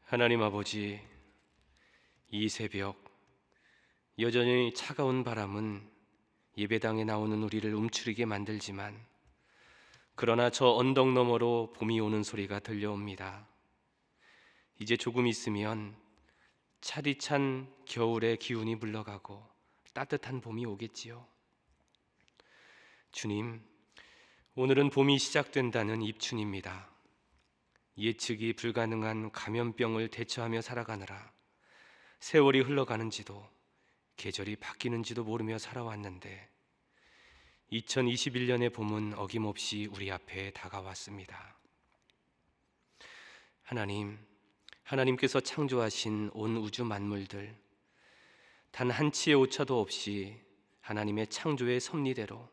하나님 아버지, 이 새벽 여전히 차가운 바람은 예배당에 나오는 우리를 움츠리게 만들지만, 그러나 저 언덕 너머로 봄이 오는 소리가 들려옵니다. 이제 조금 있으면 차디찬 겨울의 기운이 물러가고 따뜻한 봄이 오겠지요. 주님, 오늘은 봄이 시작된다는 입춘입니다. 예측이 불가능한 감염병을 대처하며 살아가느라 세월이 흘러가는지도 계절이 바뀌는지도 모르며 살아왔는데, 2021년의 봄은 어김없이 우리 앞에 다가왔습니다. 하나님께서 창조하신 온 우주 만물들, 단 한치의 오차도 없이 하나님의 창조의 섭리대로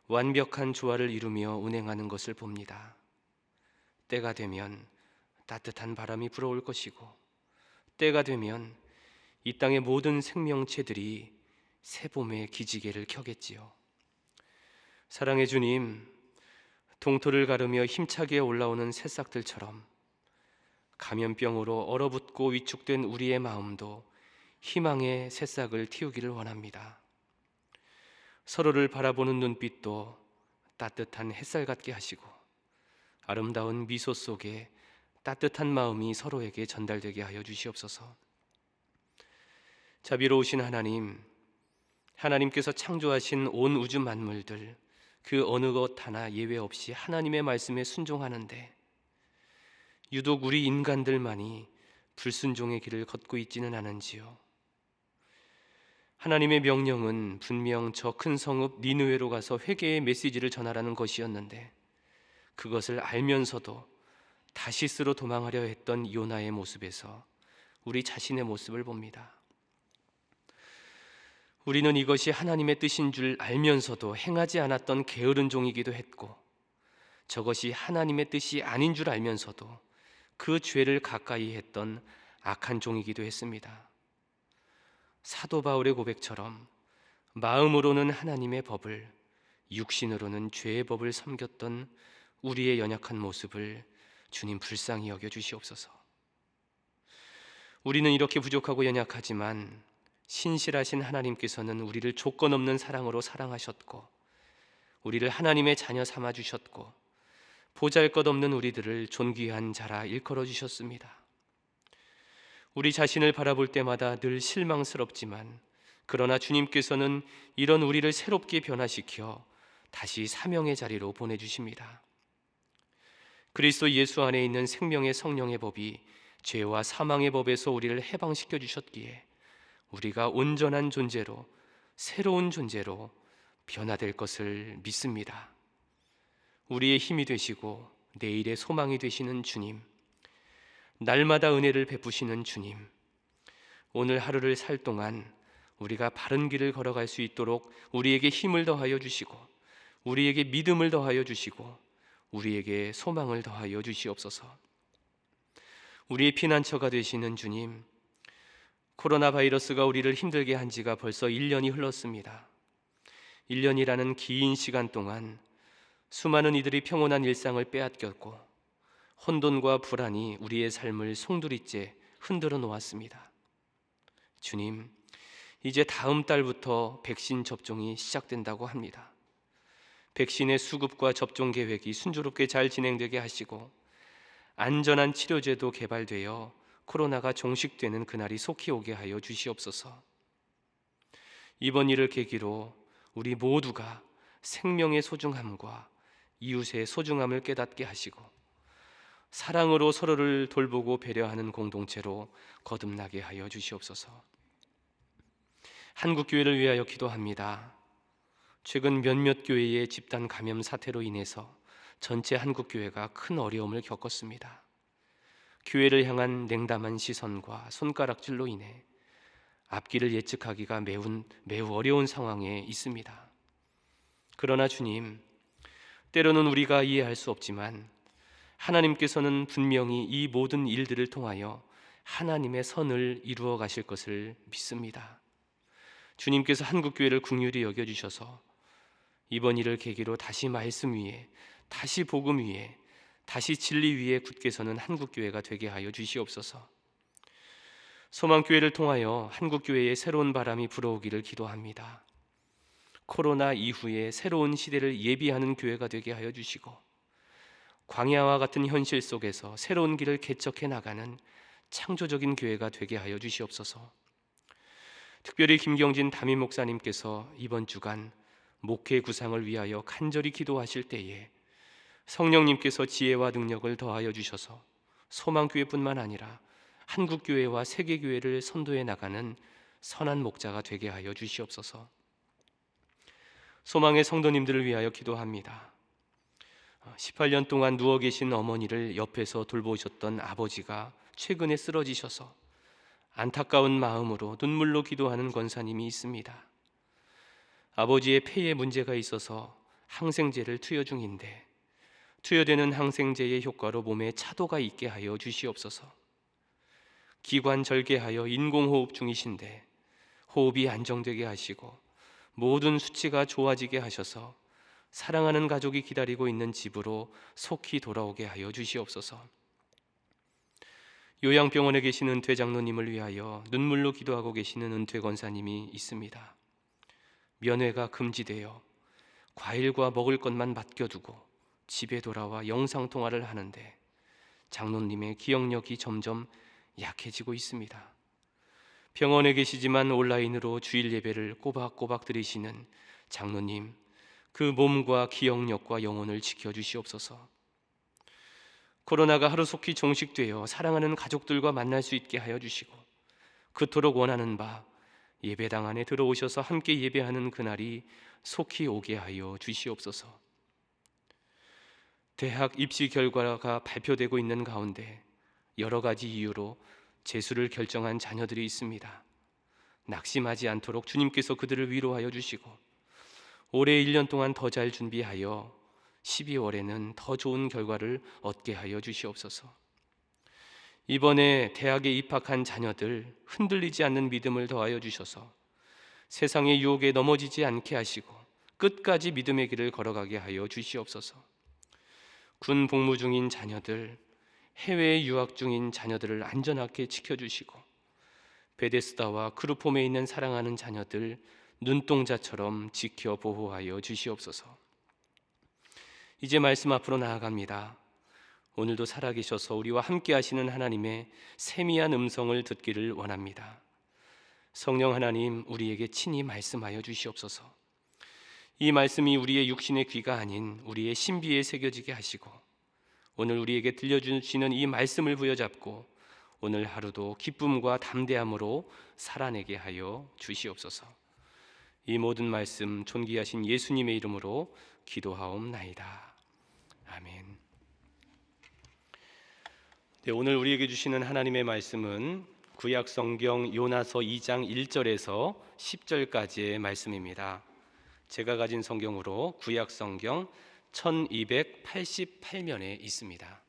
완벽한 조화를 이루며 운행하는 것을 봅니다. 때가 되면 따뜻한 바람이 불어올 것이고, 때가 되면 이 땅의 모든 생명체들이 새봄의 기지개를 켜겠지요. 사랑의 주님, 동토를 가르며 힘차게 올라오는 새싹들처럼 감염병으로 얼어붙고 위축된 우리의 마음도 희망의 새싹을 틔우기를 원합니다. 서로를 바라보는 눈빛도 따뜻한 햇살 같게 하시고, 아름다운 미소 속에 따뜻한 마음이 서로에게 전달되게 하여 주시옵소서. 자비로우신 하나님께서 창조하신 온 우주 만물들, 그 어느 것 하나 예외 없이 하나님의 말씀에 순종하는데, 유독 우리 인간들만이 불순종의 길을 걷고 있지는 않은지요. 하나님의 명령은 분명 저 큰 성읍 니느웨로 가서 회개의 메시지를 전하라는 것이었는데, 그것을 알면서도 다시스로 도망하려 했던 요나의 모습에서 우리 자신의 모습을 봅니다. 우리는 이것이 하나님의 뜻인 줄 알면서도 행하지 않았던 게으른 종이기도 했고, 저것이 하나님의 뜻이 아닌 줄 알면서도 그 죄를 가까이 했던 악한 종이기도 했습니다. 사도 바울의 고백처럼 마음으로는 하나님의 법을, 육신으로는 죄의 법을 섬겼던 우리의 연약한 모습을 주님 불쌍히 여겨 주시옵소서. 우리는 이렇게 부족하고 연약하지만 신실하신 하나님께서는 우리를 조건 없는 사랑으로 사랑하셨고, 우리를 하나님의 자녀 삼아 주셨고, 보잘것없는 우리들을 존귀한 자라 일컬어 주셨습니다. 우리 자신을 바라볼 때마다 늘 실망스럽지만, 그러나 주님께서는 이런 우리를 새롭게 변화시켜 다시 사명의 자리로 보내주십니다. 그리스도 예수 안에 있는 생명의 성령의 법이 죄와 사망의 법에서 우리를 해방시켜 주셨기에 우리가 온전한 존재로, 새로운 존재로 변화될 것을 믿습니다. 우리의 힘이 되시고 내일의 소망이 되시는 주님, 날마다 은혜를 베푸시는 주님, 오늘 하루를 살 동안 우리가 바른 길을 걸어갈 수 있도록 우리에게 힘을 더하여 주시고, 우리에게 믿음을 더하여 주시고, 우리에게 소망을 더하여 주시옵소서. 우리의 피난처가 되시는 주님, 코로나 바이러스가 우리를 힘들게 한 지가 벌써 1년이 흘렀습니다. 1년이라는 긴 시간 동안 수많은 이들이 평온한 일상을 빼앗겼고, 혼돈과 불안이 우리의 삶을 송두리째 흔들어 놓았습니다. 주님, 이제 다음 달부터 백신 접종이 시작된다고 합니다. 백신의 수급과 접종 계획이 순조롭게 잘 진행되게 하시고, 안전한 치료제도 개발되어 코로나가 종식되는 그날이 속히 오게 하여 주시옵소서. 이번 일을 계기로 우리 모두가 생명의 소중함과 이웃의 소중함을 깨닫게 하시고, 사랑으로 서로를 돌보고 배려하는 공동체로 거듭나게 하여 주시옵소서. 한국교회를 위하여 기도합니다. 최근 몇몇 교회의 집단 감염 사태로 인해서 전체 한국교회가 큰 어려움을 겪었습니다. 교회를 향한 냉담한 시선과 손가락질로 인해 앞길을 예측하기가 매우 어려운 상황에 있습니다. 그러나 주님, 때로는 우리가 이해할 수 없지만 하나님께서는 분명히 이 모든 일들을 통하여 하나님의 선을 이루어 가실 것을 믿습니다. 주님께서 한국교회를 긍휼히 여겨주셔서 이번 일을 계기로 다시 말씀 위에, 다시 복음 위에, 다시 진리 위에 굳게 서는 한국교회가 되게 하여 주시옵소서. 소망교회를 통하여 한국교회에 새로운 바람이 불어오기를 기도합니다. 코로나 이후에 새로운 시대를 예비하는 교회가 되게 하여 주시고, 광야와 같은 현실 속에서 새로운 길을 개척해 나가는 창조적인 교회가 되게 하여 주시옵소서. 특별히 김경진 담임 목사님께서 이번 주간 목회 구상을 위하여 간절히 기도하실 때에 성령님께서 지혜와 능력을 더하여 주셔서 소망교회뿐만 아니라 한국교회와 세계교회를 선도해 나가는 선한 목자가 되게 하여 주시옵소서. 소망의 성도님들을 위하여 기도합니다. 18년 동안 누워 계신 어머니를 옆에서 돌보셨던 아버지가 최근에 쓰러지셔서 안타까운 마음으로 눈물로 기도하는 권사님이 있습니다. 아버지의 폐에 문제가 있어서 항생제를 투여 중인데 투여되는 항생제의 효과로 몸에 차도가 있게 하여 주시옵소서. 기관 절개하여 인공호흡 중이신데 호흡이 안정되게 하시고 모든 수치가 좋아지게 하셔서 사랑하는 가족이 기다리고 있는 집으로 속히 돌아오게 하여 주시옵소서. 요양병원에 계시는 은퇴 장로님을 위하여 눈물로 기도하고 계시는 은퇴 권사님이 있습니다. 면회가 금지되어 과일과 먹을 것만 맡겨두고 집에 돌아와 영상통화를 하는데 장로님의 기억력이 점점 약해지고 있습니다. 병원에 계시지만 온라인으로 주일 예배를 꼬박꼬박 드리시는 장로님, 그 몸과 기억력과 영혼을 지켜주시옵소서. 코로나가 하루속히 종식되어 사랑하는 가족들과 만날 수 있게 하여 주시고 그토록 원하는 바 예배당 안에 들어오셔서 함께 예배하는 그날이 속히 오게 하여 주시옵소서. 대학 입시 결과가 발표되고 있는 가운데 여러 가지 이유로 재수를 결정한 자녀들이 있습니다. 낙심하지 않도록 주님께서 그들을 위로하여 주시고 올해 1년 동안 더 잘 준비하여 12월에는 더 좋은 결과를 얻게 하여 주시옵소서. 이번에 대학에 입학한 자녀들 흔들리지 않는 믿음을 더하여 주셔서 세상의 유혹에 넘어지지 않게 하시고 끝까지 믿음의 길을 걸어가게 하여 주시옵소서. 군 복무 중인 자녀들, 해외에 유학 중인 자녀들을 안전하게 지켜주시고 베데스다와 크루폼에 있는 사랑하는 자녀들 눈동자처럼 지켜 보호하여 주시옵소서. 이제 말씀 앞으로 나아갑니다. 오늘도 살아계셔서 우리와 함께 하시는 하나님의 세미한 음성을 듣기를 원합니다. 성령 하나님, 우리에게 친히 말씀하여 주시옵소서. 이 말씀이 우리의 육신의 귀가 아닌 우리의 신비에 새겨지게 하시고 오늘 우리에게 들려주시는 이 말씀을 부여잡고 오늘 하루도 기쁨과 담대함으로 살아내게 하여 주시옵소서. 이 모든 말씀 존귀하신 예수님의 이름으로 기도하옵나이다. 아멘. 네, 오늘 우리에게 주시는 하나님의 말씀은 구약 성경 요나서 2장 1절에서 10절까지의 말씀입니다. 제가 가진 성경으로 구약 성경 1288면에 있습니다.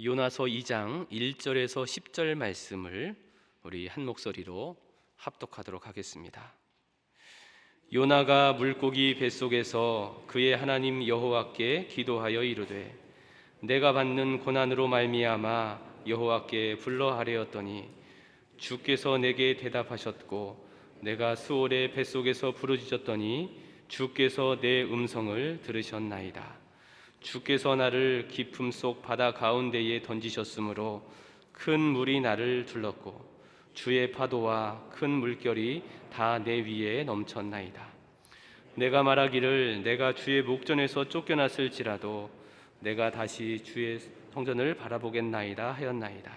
요나서 2장 1절에서 10절 말씀을 우리 한 목소리로 합독하도록 하겠습니다. 요나가 물고기 뱃속에서 그의 하나님 여호와께 기도하여 이르되 내가 받는 고난으로 말미암아 여호와께 불러하려었더니 주께서 내게 대답하셨고 내가 수월의 뱃속에서 부르짖었더니 주께서 내 음성을 들으셨나이다. 주께서 나를 깊음 속 바다 가운데에 던지셨으므로 큰 물이 나를 둘렀고 주의 파도와 큰 물결이 다 내 위에 넘쳤나이다. 내가 말하기를 내가 주의 목전에서 쫓겨났을지라도 내가 다시 주의 성전을 바라보겠나이다 하였나이다.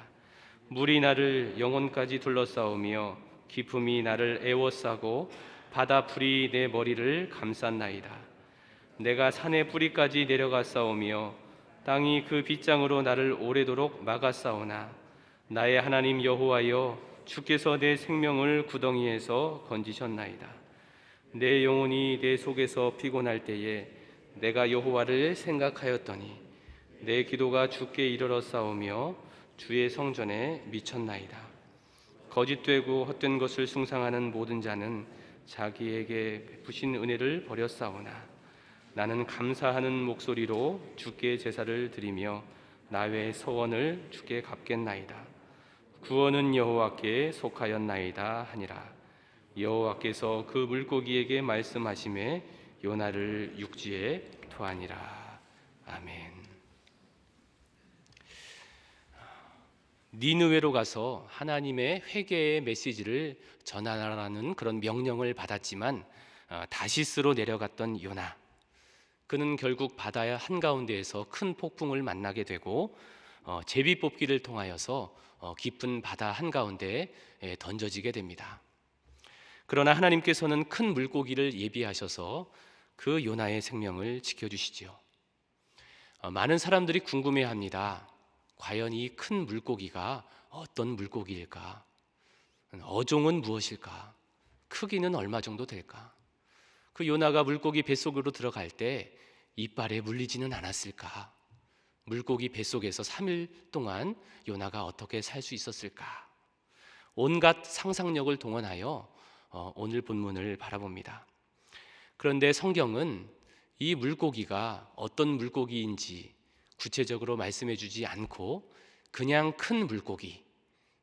물이 나를 영혼까지 둘러싸우며 깊음이 나를 애워싸고 바다 풀이 내 머리를 감쌌나이다. 내가 산의 뿌리까지 내려갔사오며 땅이 그 빗장으로 나를 오래도록 막았사오나 나의 하나님 여호와여 주께서 내 생명을 구덩이에서 건지셨나이다. 내 영혼이 내 속에서 피곤할 때에 내가 여호와를 생각하였더니 내 기도가 주께 이르렀사오며 주의 성전에 미쳤나이다. 거짓되고 헛된 것을 숭상하는 모든 자는 자기에게 베푸신 은혜를 버렸사오나 나는 감사하는 목소리로 주께 제사를 드리며 나의 서원을 주께 갚겠나이다. 구원은 여호와께 속하였나이다 하니라. 여호와께서 그 물고기에게 말씀하심에 요나를 육지에 토하니라. 아멘. 니느웨로 가서 하나님의 회개의 메시지를 전하라는 그런 명령을 받았지만 다시스로 내려갔던 요나, 그는 결국 바다 한가운데에서 큰 폭풍을 만나게 되고 제비뽑기를 통하여서 깊은 바다 한가운데에 던져지게 됩니다. 그러나 하나님께서는 큰 물고기를 예비하셔서 그 요나의 생명을 지켜주시지요. 많은 사람들이 궁금해합니다. 과연 이 큰 물고기가 어떤 물고기일까? 어종은 무엇일까? 크기는 얼마 정도 될까? 그 요나가 물고기 뱃속으로 들어갈 때 이빨에 물리지는 않았을까? 물고기 뱃속에서 3일 동안 요나가 어떻게 살 수 있었을까? 온갖 상상력을 동원하여 오늘 본문을 바라봅니다. 그런데 성경은 이 물고기가 어떤 물고기인지 구체적으로 말씀해 주지 않고 그냥 큰 물고기,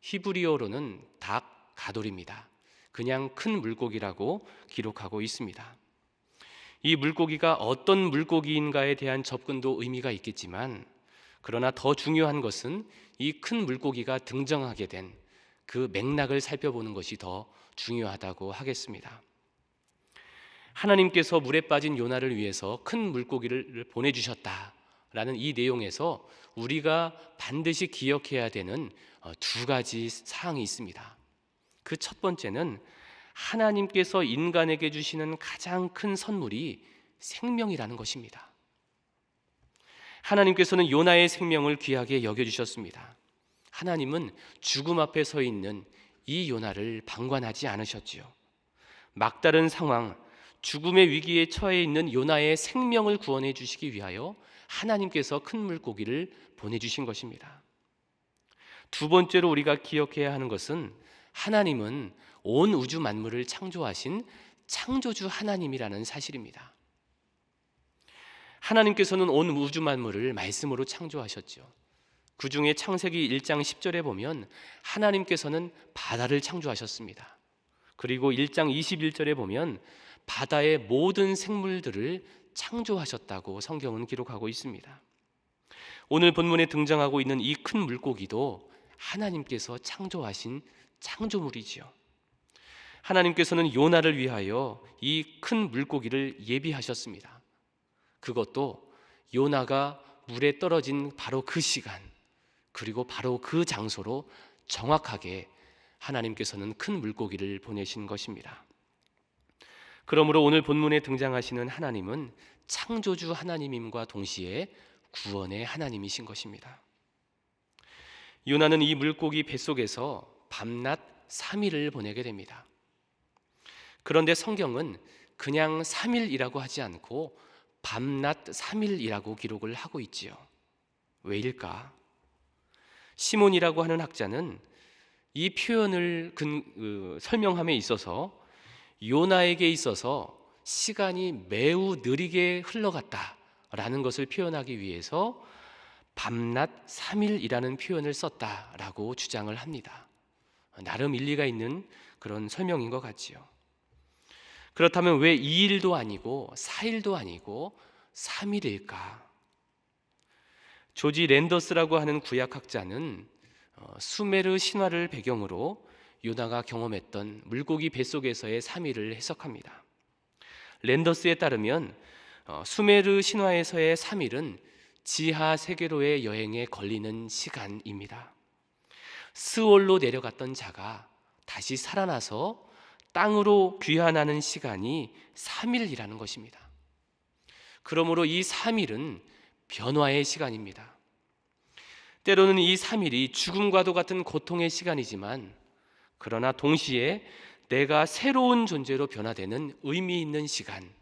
히브리어로는 닭 가돌입니다. 그냥 큰 물고기라고 기록하고 있습니다. 이 물고기가 어떤 물고기인가에 대한 접근도 의미가 있겠지만, 그러나 더 중요한 것은 이 큰 물고기가 등장하게 된 그 맥락을 살펴보는 것이 더 중요하다고 하겠습니다. 하나님께서 물에 빠진 요나를 위해서 큰 물고기를 보내주셨다라는 이 내용에서 우리가 반드시 기억해야 되는 두 가지 사항이 있습니다. 그 첫 번째는 하나님께서 인간에게 주시는 가장 큰 선물이 생명이라는 것입니다. 하나님께서는 요나의 생명을 귀하게 여겨주셨습니다. 하나님은 죽음 앞에 서 있는 이 요나를 방관하지 않으셨지요. 막다른 상황, 죽음의 위기에 처해 있는 요나의 생명을 구원해 주시기 위하여 하나님께서 큰 물고기를 보내주신 것입니다. 두 번째로 우리가 기억해야 하는 것은 하나님은 온 우주 만물을 창조하신 창조주 하나님이라는 사실입니다. 하나님께서는 온 우주 만물을 말씀으로 창조하셨죠. 그 중에 창세기 1장 10절에 보면 하나님께서는 바다를 창조하셨습니다. 그리고 1장 21절에 보면 바다의 모든 생물들을 창조하셨다고 성경은 기록하고 있습니다. 오늘 본문에 등장하고 있는 이 큰 물고기도 하나님께서 창조하신 창조물이지요. 하나님께서는 요나를 위하여 이 큰 물고기를 예비하셨습니다. 그것도 요나가 물에 떨어진 바로 그 시간, 그리고 바로 그 장소로 정확하게 하나님께서는 큰 물고기를 보내신 것입니다. 그러므로 오늘 본문에 등장하시는 하나님은 창조주 하나님임과 동시에 구원의 하나님이신 것입니다. 요나는 이 물고기 뱃속에서 밤낮 3일을 보내게 됩니다. 그런데 성경은 그냥 3일이라고 하지 않고 밤낮 3일이라고 기록을 하고 있지요. 왜일까? 시몬이라고 하는 학자는 이 표현을 설명함에 있어서 요나에게 있어서 시간이 매우 느리게 흘러갔다라는 것을 표현하기 위해서 밤낮 3일이라는 표현을 썼다라고 주장을 합니다. 나름 일리가 있는 그런 설명인 것 같지요. 그렇다면 왜 2일도 아니고 4일도 아니고 3일일까? 조지 랜더스라고 하는 구약학자는 수메르 신화를 배경으로 요나가 경험했던 물고기 뱃속에서의 3일을 해석합니다. 랜더스에 따르면 수메르 신화에서의 3일은 지하 세계로의 여행에 걸리는 시간입니다. 스올로 내려갔던 자가 다시 살아나서 땅으로 귀환하는 시간이 3일이라는 것입니다. 그러므로 이 3일은 변화의 시간입니다. 때로는 이 3일이 죽음과도 같은 고통의 시간이지만, 그러나 동시에 내가 새로운 존재로 변화되는 의미 있는 시간,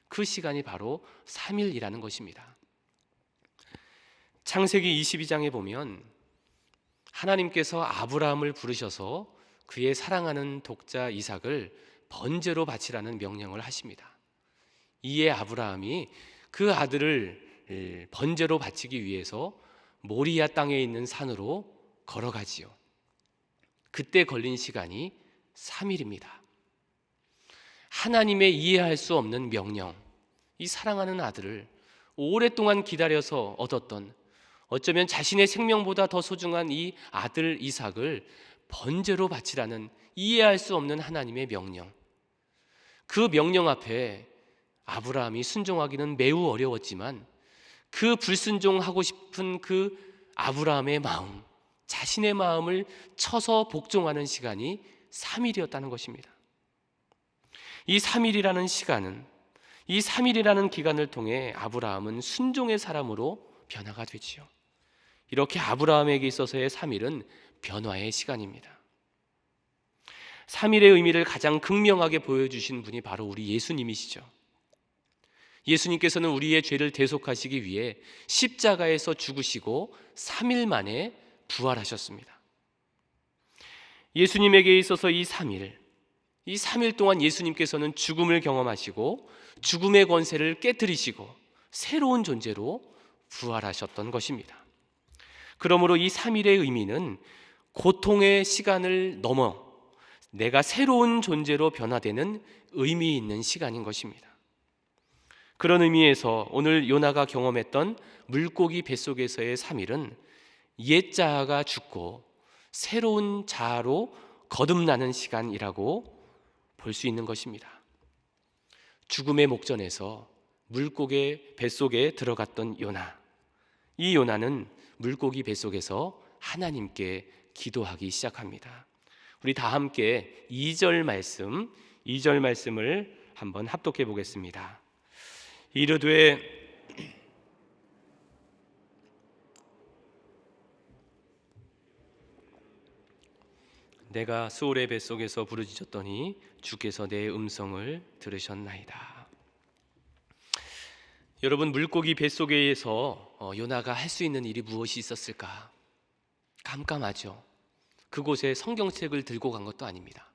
그 시간이 바로 3일이라는 것입니다. 창세기 22장에 보면 하나님께서 아브라함을 부르셔서 그의 사랑하는 독자 이삭을 번제로 바치라는 명령을 하십니다. 이에 아브라함이 그 아들을 번제로 바치기 위해서 모리아 땅에 있는 산으로 걸어가지요. 그때 걸린 시간이 3일입니다. 하나님의 이해할 수 없는 명령, 이 사랑하는 아들을 오랫동안 기다려서 얻었던, 어쩌면 자신의 생명보다 더 소중한 이 아들 이삭을 번제로 바치라는 이해할 수 없는 하나님의 명령, 그 명령 앞에 아브라함이 순종하기는 매우 어려웠지만 그 불순종하고 싶은 그 아브라함의 마음, 자신의 마음을 쳐서 복종하는 시간이 3일이었다는 것입니다. 이 3일이라는 시간은, 이 3일이라는 기간을 통해 아브라함은 순종의 사람으로 변화가 되지요. 이렇게 아브라함에게 있어서의 3일은 변화의 시간입니다. 3일의 의미를 가장 극명하게 보여주신 분이 바로 우리 예수님이시죠. 예수님께서는 우리의 죄를 대속하시기 위해 십자가에서 죽으시고 3일 만에 부활하셨습니다. 예수님에게 있어서 이 3일 동안 예수님께서는 죽음을 경험하시고 죽음의 권세를 깨뜨리시고 새로운 존재로 부활하셨던 것입니다. 그러므로 이 3일의 의미는 고통의 시간을 넘어 내가 새로운 존재로 변화되는 의미 있는 시간인 것입니다. 그런 의미에서 오늘 요나가 경험했던 물고기 뱃속에서의 3일은 옛 자아가 죽고 새로운 자아로 거듭나는 시간이라고 볼 수 있는 것입니다. 죽음의 목전에서 물고기 뱃속에 들어갔던 요나, 이 요나는 물고기 뱃속에서 하나님께 기도하기 시작합니다. 우리 다 함께 2절 말씀을 한번 합독해 보겠습니다. 이르되 내가 수올의 뱃속에서 부르짖었더니 주께서 내 음성을 들으셨나이다. 여러분, 물고기 뱃속에서 요나가 할 수 있는 일이 무엇이 있었을까? 깜깜하죠. 그곳에 성경책을 들고 간 것도 아닙니다.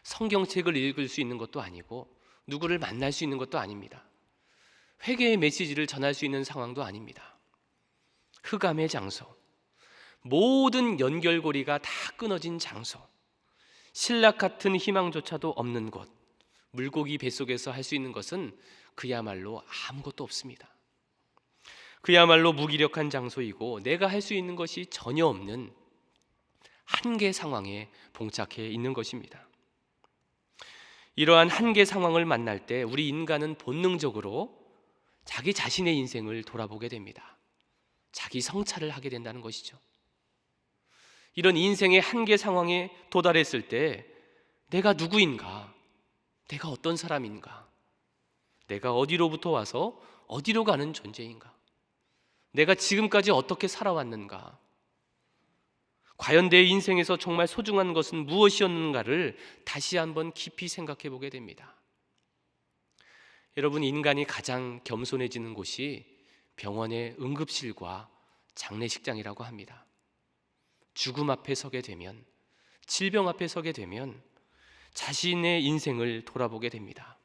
성경책을 읽을 수 있는 것도 아니고 누구를 만날 수 있는 것도 아닙니다. 회개의 메시지를 전할 수 있는 상황도 아닙니다. 흑암의 장소, 모든 연결고리가 다 끊어진 장소, 신락 같은 희망조차도 없는 곳, 물고기 뱃속에서 할 수 있는 것은 그야말로 아무것도 없습니다. 그야말로 무기력한 장소이고 내가 할 수 있는 것이 전혀 없는 한계 상황에 봉착해 있는 것입니다. 이러한 한계 상황을 만날 때 우리 인간은 본능적으로 자기 자신의 인생을 돌아보게 됩니다. 자기 성찰을 하게 된다는 것이죠. 이런 인생의 한계 상황에 도달했을 때 내가 누구인가? 내가 어떤 사람인가? 내가 어디로부터 와서 어디로 가는 존재인가? 내가 지금까지 어떻게 살아왔는가? 과연 내 인생에서 정말 소중한 것은 무엇이었는가를 다시 한번 깊이 생각해 보게 됩니다. 여러분, 인간이 가장 겸손해지는 곳이 병원의 응급실과 장례식장이라고 합니다. 죽음 앞에 서게 되면, 질병 앞에 서게 되면 자신의 인생을 돌아보게 됩니다.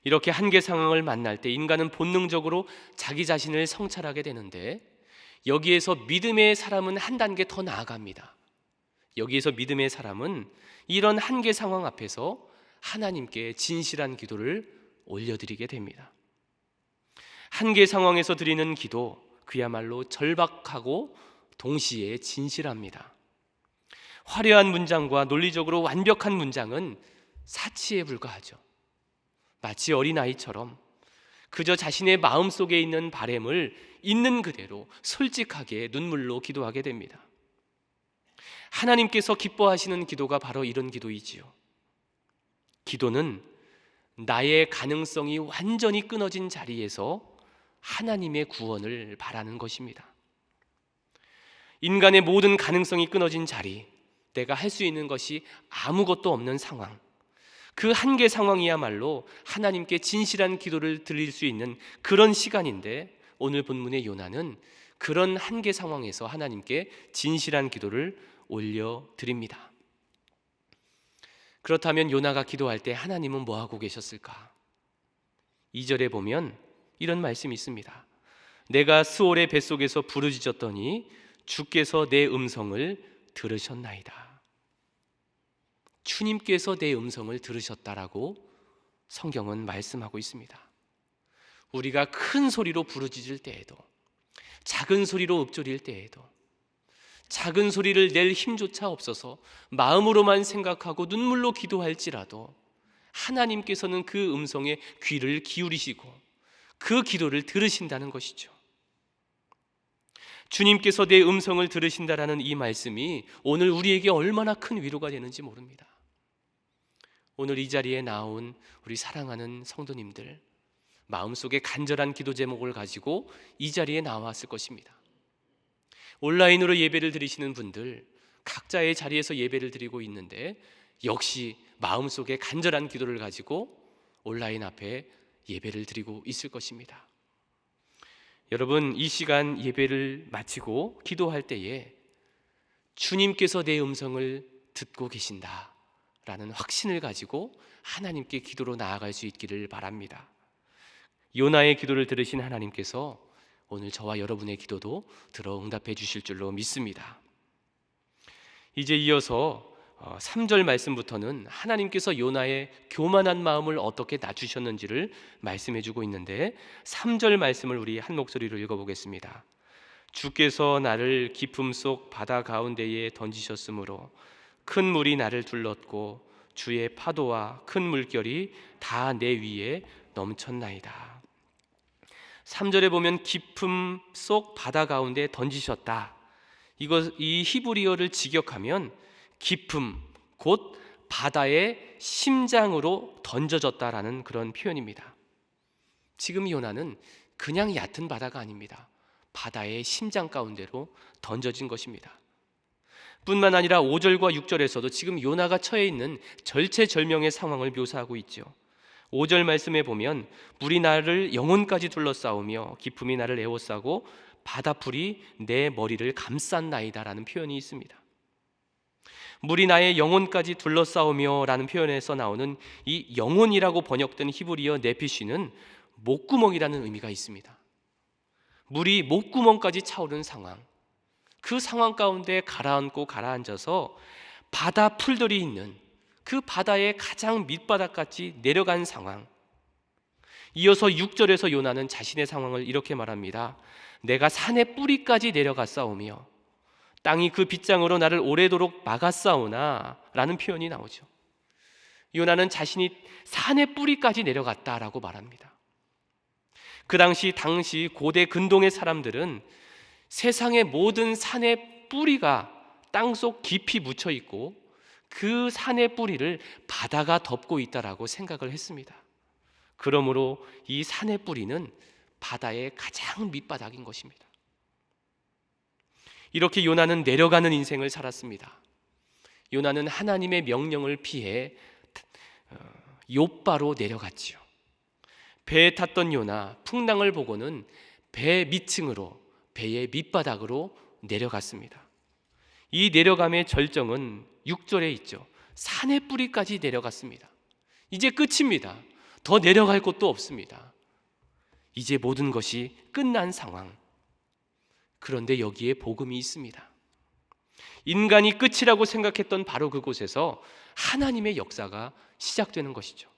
이렇게 한계 상황을 만날 때 인간은 본능적으로 자기 자신을 성찰하게 되는데, 여기에서 믿음의 사람은 한 단계 더 나아갑니다. 여기에서 믿음의 사람은 이런 한계 상황 앞에서 하나님께 진실한 기도를 올려드리게 됩니다. 한계 상황에서 드리는 기도, 그야말로 절박하고 동시에 진실합니다. 화려한 문장과 논리적으로 완벽한 문장은 사치에 불과하죠. 마치 어린아이처럼 그저 자신의 마음속에 있는 바램을 있는 그대로 솔직하게 눈물로 기도하게 됩니다. 하나님께서 기뻐하시는 기도가 바로 이런 기도이지요. 기도는 나의 가능성이 완전히 끊어진 자리에서 하나님의 구원을 바라는 것입니다. 인간의 모든 가능성이 끊어진 자리, 내가 할 수 있는 것이 아무것도 없는 상황, 그 한계 상황이야말로 하나님께 진실한 기도를 드릴 수 있는 그런 시간인데, 오늘 본문의 요나는 그런 한계 상황에서 하나님께 진실한 기도를 올려드립니다. 그렇다면 요나가 기도할 때 하나님은 뭐하고 계셨을까? 2절에 보면 이런 말씀이 있습니다. 내가 스올의 뱃속에서 부르짖었더니 주께서 내 음성을 들으셨나이다. 주님께서 내 음성을 들으셨다라고 성경은 말씀하고 있습니다. 우리가 큰 소리로 부르짖을 때에도, 작은 소리로 읊조릴 때에도, 작은 소리를 낼 힘조차 없어서 마음으로만 생각하고 눈물로 기도할지라도 하나님께서는 그 음성에 귀를 기울이시고 그 기도를 들으신다는 것이죠. 주님께서 내 음성을 들으신다라는 이 말씀이 오늘 우리에게 얼마나 큰 위로가 되는지 모릅니다. 오늘 이 자리에 나온 우리 사랑하는 성도님들, 마음속에 간절한 기도 제목을 가지고 이 자리에 나왔을 것입니다. 온라인으로 예배를 드리시는 분들, 각자의 자리에서 예배를 드리고 있는데 역시 마음속에 간절한 기도를 가지고 온라인 앞에 예배를 드리고 있을 것입니다. 여러분, 이 시간 예배를 마치고 기도할 때에 주님께서 내 음성을 듣고 계신다라는 확신을 가지고 하나님께 기도로 나아갈 수 있기를 바랍니다. 요나의 기도를 들으신 하나님께서 오늘 저와 여러분의 기도도 들어 응답해 주실 줄로 믿습니다. 이제 이어서 3절 말씀부터는 하나님께서 요나의 교만한 마음을 어떻게 낮추셨는지를 말씀해 주고 있는데 3절 말씀을 우리 한 목소리로 읽어보겠습니다. 주께서 나를 깊음 속 바다 가운데에 던지셨으므로 큰 물이 나를 둘렀고 주의 파도와 큰 물결이 다 내 위에 넘쳤나이다. 3절에 보면 깊음 속 바다 가운데 던지셨다. 이 히브리어를 직역하면 깊음, 곧 바다의 심장으로 던져졌다라는 그런 표현입니다. 지금 요나는 그냥 얕은 바다가 아닙니다. 바다의 심장 가운데로 던져진 것입니다. 뿐만 아니라 5절과 6절에서도 지금 요나가 처해 있는 절체절명의 상황을 묘사하고 있죠. 5절 말씀에 보면 물이 나를 영혼까지 둘러싸우며 깊음이 나를 에워싸고 바다풀이 내 머리를 감쌌나이다 라는 표현이 있습니다. 물이 나의 영혼까지 둘러싸우며 라는 표현에서 나오는 이 영혼이라고 번역된 히브리어 네피쉬는 목구멍이라는 의미가 있습니다. 물이 목구멍까지 차오른 상황, 그 상황 가운데 가라앉고 가라앉아서 바다 풀들이 있는 그 바다의 가장 밑바닥까지 내려간 상황. 이어서 6절에서 요나는 자신의 상황을 이렇게 말합니다. 내가 산의 뿌리까지 내려갔사오며 땅이 그 빗장으로 나를 오래도록 막았사오나 라는 표현이 나오죠. 요나는 자신이 산의 뿌리까지 내려갔다라고 말합니다. 그 당시 고대 근동의 사람들은 세상의 모든 산의 뿌리가 땅속 깊이 묻혀 있고 그 산의 뿌리를 바다가 덮고 있다라고 생각을 했습니다. 그러므로 이 산의 뿌리는 바다의 가장 밑바닥인 것입니다. 이렇게 요나는 내려가는 인생을 살았습니다. 요나는 하나님의 명령을 피해 욥바로 내려갔지요. 배에 탔던 요나, 풍랑을 보고는 배 밑층으로, 배의 밑바닥으로 내려갔습니다. 이 내려감의 절정은 6절에 있죠. 산의 뿌리까지 내려갔습니다. 이제 끝입니다. 더 내려갈 곳도 없습니다. 이제 모든 것이 끝난 상황. 그런데 여기에 복음이 있습니다. 인간이 끝이라고 생각했던 바로 그곳에서 하나님의 역사가 시작되는 것이죠.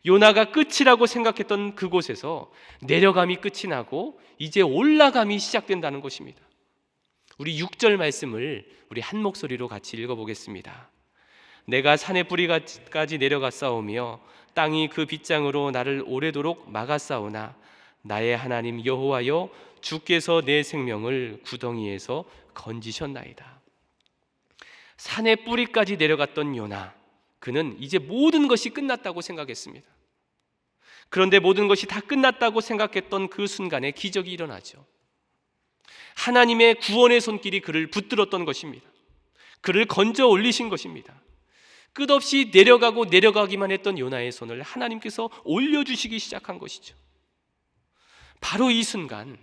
요나가 끝이라고 생각했던 그곳에서 내려감이 끝이 나고 이제 올라감이 시작된다는 것입니다. 우리 6절 말씀을 우리 한 목소리로 같이 읽어보겠습니다. 내가 산의 뿌리까지 내려갔사오며 땅이 그 빗장으로 나를 오래도록 막았사오나 나의 하나님 여호와여 주께서 내 생명을 구덩이에서 건지셨나이다. 산의 뿌리까지 내려갔던 요나, 그는 이제 모든 것이 끝났다고 생각했습니다. 그런데 모든 것이 다 끝났다고 생각했던 그 순간에 기적이 일어나죠. 하나님의 구원의 손길이 그를 붙들었던 것입니다. 그를 건져 올리신 것입니다. 끝없이 내려가고 내려가기만 했던 요나의 손을 하나님께서 올려주시기 시작한 것이죠. 바로 이 순간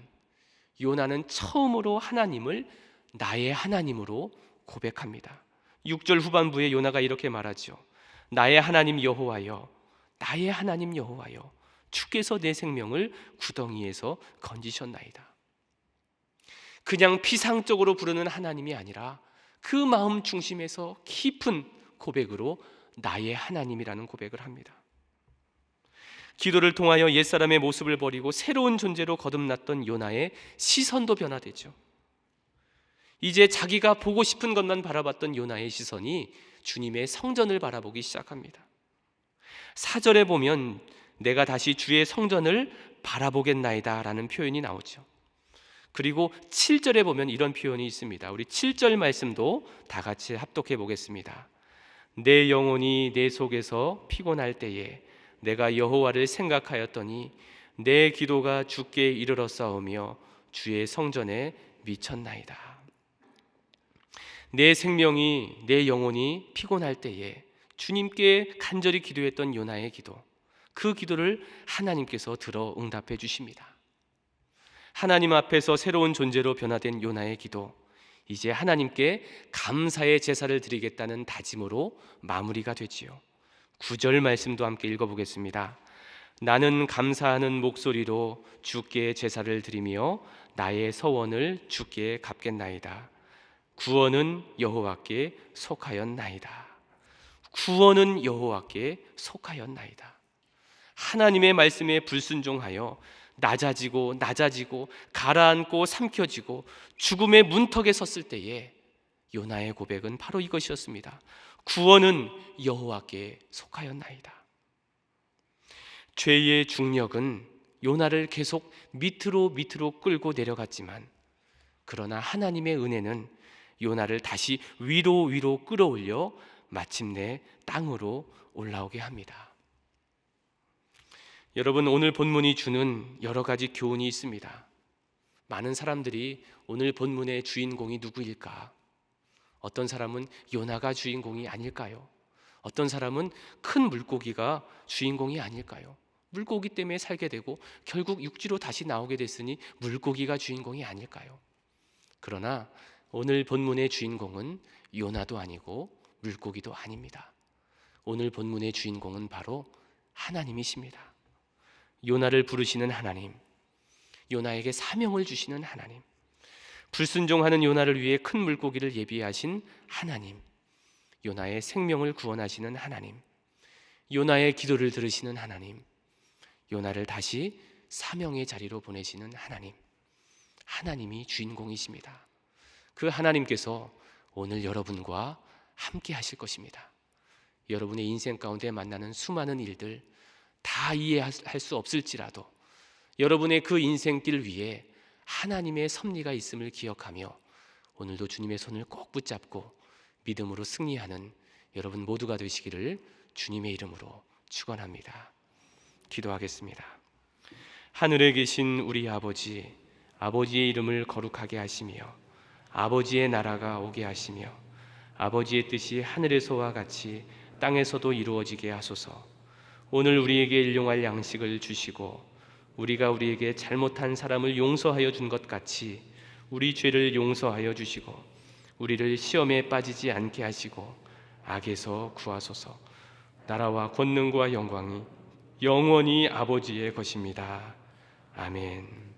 요나는 처음으로 하나님을 나의 하나님으로 고백합니다. 6절 후반부에 요나가 이렇게 말하죠. 나의 하나님 여호와여, 나의 하나님 여호와여, 주께서 내 생명을 구덩이에서 건지셨나이다. 그냥 피상적으로 부르는 하나님이 아니라 그 마음 중심에서 깊은 고백으로 나의 하나님이라는 고백을 합니다. 기도를 통하여 옛사람의 모습을 버리고 새로운 존재로 거듭났던 요나의 시선도 변화되죠. 이제 자기가 보고 싶은 것만 바라봤던 요나의 시선이 주님의 성전을 바라보기 시작합니다. 4절에 보면 내가 다시 주의 성전을 바라보겠나이다 라는 표현이 나오죠. 그리고 7절에 보면 이런 표현이 있습니다. 우리 7절 말씀도 다 같이 합독해 보겠습니다. 내 영혼이 내 속에서 피곤할 때에 내가 여호와를 생각하였더니 내 기도가 주께 이르렀사오며 주의 성전에 미쳤나이다. 내 생명이, 내 영혼이 피곤할 때에 주님께 간절히 기도했던 요나의 기도, 그 기도를 하나님께서 들어 응답해 주십니다. 하나님 앞에서 새로운 존재로 변화된 요나의 기도, 이제 하나님께 감사의 제사를 드리겠다는 다짐으로 마무리가 되지요. 9절 말씀도 함께 읽어보겠습니다. 나는 감사하는 목소리로 주께 제사를 드리며 나의 서원을 주께 갚겠나이다. 구원은 여호와께 속하였나이다. 구원은 여호와께 속하였나이다. 하나님의 말씀에 불순종하여 낮아지고 가라앉고 삼켜지고 죽음의 문턱에 섰을 때에 요나의 고백은 바로 이것이었습니다. 구원은 여호와께 속하였나이다. 죄의 중력은 요나를 계속 밑으로 끌고 내려갔지만, 그러나 하나님의 은혜는 요나를 다시 위로 끌어올려 마침내 땅으로 올라오게 합니다. 여러분, 오늘 본문이 주는 여러 가지 교훈이 있습니다. 많은 사람들이 오늘 본문의 주인공이 누구일까? 어떤 사람은 요나가 주인공이 아닐까요? 어떤 사람은 큰 물고기가 주인공이 아닐까요? 물고기 때문에 살게 되고 결국 육지로 다시 나오게 됐으니 물고기가 주인공이 아닐까요? 그러나 오늘 본문의 주인공은 요나도 아니고 물고기도 아닙니다. 오늘 본문의 주인공은 바로 하나님이십니다. 요나를 부르시는 하나님, 요나에게 사명을 주시는 하나님, 불순종하는 요나를 위해 큰 물고기를 예비하신 하나님, 요나의 생명을 구원하시는 하나님, 요나의 기도를 들으시는 하나님, 요나를 다시 사명의 자리로 보내시는 하나님, 하나님이 주인공이십니다. 그 하나님께서 오늘 여러분과 함께 하실 것입니다. 여러분의 인생 가운데 만나는 수많은 일들 다 이해할 수 없을지라도 여러분의 그 인생길 위에 하나님의 섭리가 있음을 기억하며 오늘도 주님의 손을 꼭 붙잡고 믿음으로 승리하는 여러분 모두가 되시기를 주님의 이름으로 축원합니다. 기도하겠습니다. 하늘에 계신 우리 아버지, 아버지의 이름을 거룩하게 하시며 아버지의 나라가 오게 하시며 아버지의 뜻이 하늘에서와 같이 땅에서도 이루어지게 하소서. 오늘 우리에게 일용할 양식을 주시고 우리가 우리에게 잘못한 사람을 용서하여 준 것 같이 우리 죄를 용서하여 주시고 우리를 시험에 빠지지 않게 하시고 악에서 구하소서. 나라와 권능과 영광이 영원히 아버지의 것입니다. 아멘.